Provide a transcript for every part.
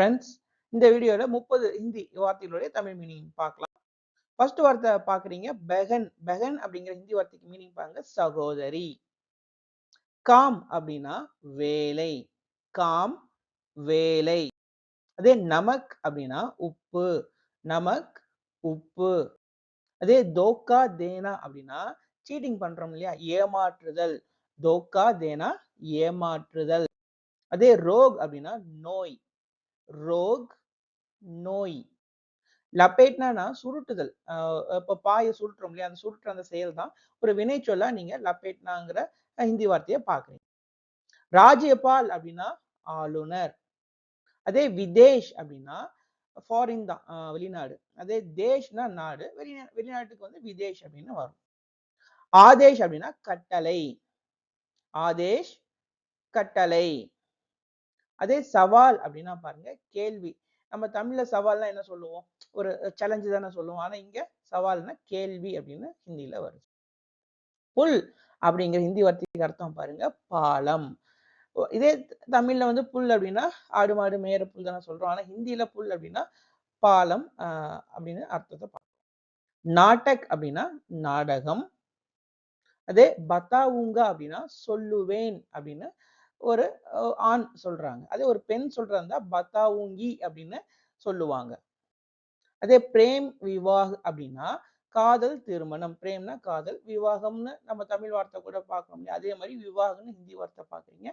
Friends, இந்த வீடியோல 30 Hindi வார்த்தைகளுடைய Tamil meaning பார்க்கலாம். ஃபர்ஸ்ட் வார்த்தை பார்க்குறீங்க பெஹன். பெஹன் அப்படிங்கிற ஹிந்தி வார்த்தைக்கு மீனிங் பாருங்க சகோதரி. காம் அப்படின்னா வேலை. காம் வேலை. அதே நமக் அப்படின்னா உப்பு. நமக் உப்பு. அதே தோக்கா தேனா அப்படின்னா சீட்டிங் பண்றோம் இல்லையா, ஏமாற்றுதல். தோக்கா தேனா ஏமாற்றுதல். அதே ரோக் அப்படின்னா நோய். ரோக் நோய். லபேட்னா சுருட்டுதல். இப்ப பாய சுருட்டுறோம் இல்லையா, அந்த சுருட்டுற அந்த செயல் தான் ஒரு வினை சொல்லா நீங்க லபேட்னாங்கிற ஹிந்தி வார்த்தையை பாக்குறீங்க. ராஜ்யபால் அப்படின்னா ஆளுநர். அதே விதேஷ் அப்படின்னா ஃபாரின் தான், வெளிநாடு. அதே தேஷ்னா நாடு, வெளிநாட்டுக்கு வந்து விதேஷ் அப்படின்னு வரும். ஆதேஷ் அப்படின்னா கட்டளை. ஆதேஷ் கட்டளை. அதே சவால் அப்படின்னா பாருங்க கேள்வி. நம்ம தமிழ்ல சவால்னா என்ன சொல்லுவோம், ஒரு சேலஞ்சு தானே சொல்லுவோம். ஆனா இங்க சவால்னா கேள்வி அப்படின்னு ஹிந்தியில வருது. புல் அப்படிங்கிற ஹிந்தி வார்த்தைக்கு அர்த்தம் பாருங்க பாலம். இதே தமிழ்ல வந்து புல் அப்படின்னா ஆடு மாடு மேயற புல் தானே சொல்றோம். ஆனா ஹிந்தியில புல் அப்படின்னா பாலம் அப்படின்னு அர்த்தத்தை பார்க்கணும். நாடக் அப்படின்னா நாடகம். அதே பத்தாவுங்க அப்படின்னா சொல்லுவேன் அப்படின்னு ஒரு ஆண் சொல்றாங்க. அதே ஒரு பெண் சொல்றாங்க பத்தாவுங்கி அப்படின்னு சொல்லுவாங்க. அதே பிரேம் விவாஹ் அப்படின்னா காதல் திருமணம். பிரேம்னா காதல், விவாகம்னு நம்ம தமிழ் வார்த்தை கூட பார்க்கணும். அதே மாதிரி விவாகம்னு ஹிந்தி வார்த்தை பார்க்குறீங்க.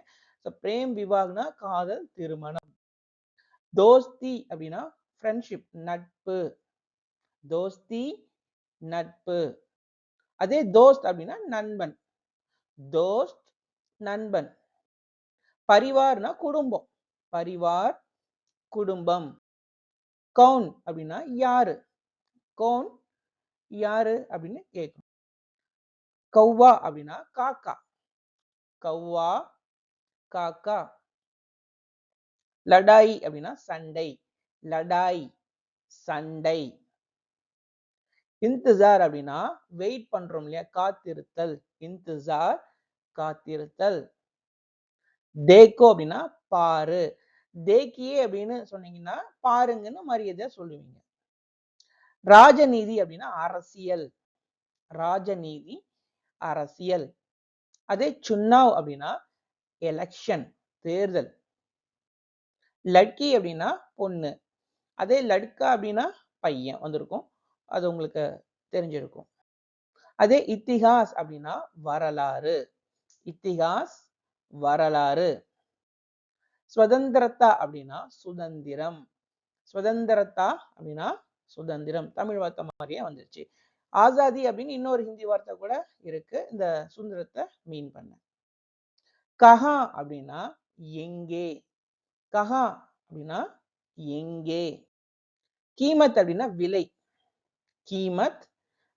பிரேம் விவாஹ்னா காதல் திருமணம். தோஸ்தி அப்படின்னா ஃப்ரெண்ட்ஷிப் நட்பு. தோஸ்தி நட்பு. அதே தோஸ்த் அப்படின்னா நண்பன். தோஸ்த் நண்பன். பரிவார்னா குடும்பம். பரிவார் குடும்பம். கவுன் அப்படின்னா யாரு. கவுன் யாரு அப்படின்னு கேட்கும். கௌவா அப்படின்னா காக்கா. கௌவா காக்கா. லடாய் அப்படின்னா சண்டை. லடாய் சண்டை. இன்திசார் அப்படின்னா வெயிட் பண்றோம் இல்லையா, காத்திருத்தல். இன்திசார் காத்திருத்தல். தேக்கோ அப்படின்னா பாரு. தேக்கியே அப்படின்னு சொன்னீங்கன்னா பாருங்கன்னு மரியாதையா சொல்லுவீங்க. ராஜநீதி அப்படின்னா அரசியல். ராஜநீதி அரசியல். அதே சுன்னாவ் அப்படின்னா எலெக்ஷன் தேர்தல். லட்கி அப்படின்னா பொண்ணு. அதே லட்கா அப்படின்னா பையன் வந்திருக்கும், அது உங்களுக்கு தெரிஞ்சிருக்கும். அதே இத்திஹாஸ் அப்படின்னா வரலாறு. இத்திஹாஸ் வரலாறு. ஸ்வதந்திரத்தா அப்படின்னா சுதந்திரம். ஸ்வதந்திரத்தா அப்படின்னா சுதந்திரம். தமிழ் வார்த்தை மாதிரியே வந்துருச்சு. ஆசாதி அப்படின்னு இன்னொரு ஹிந்தி வார்த்தை கூட இருக்கு இந்த சுதந்திரத்தை மீன் பண்ண. கஹா அப்படின்னா எங்கே. கஹா அப்படின்னா எங்கே. கீமத் அப்படின்னா விலை. கீமத்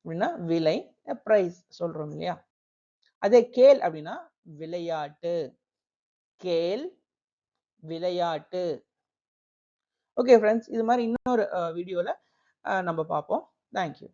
அப்படின்னா விலை, பிரைஸ் சொல்றோம் இல்லையா. அதே கேல் அப்படின்னா விளையாட்டு. கேல் விளையாட்டு. ஓகே ஃப்ரெண்ட்ஸ், இது மாதிரி இன்னொரு வீடியோல நம்ம பார்ப்போம். தேங்க்யூ.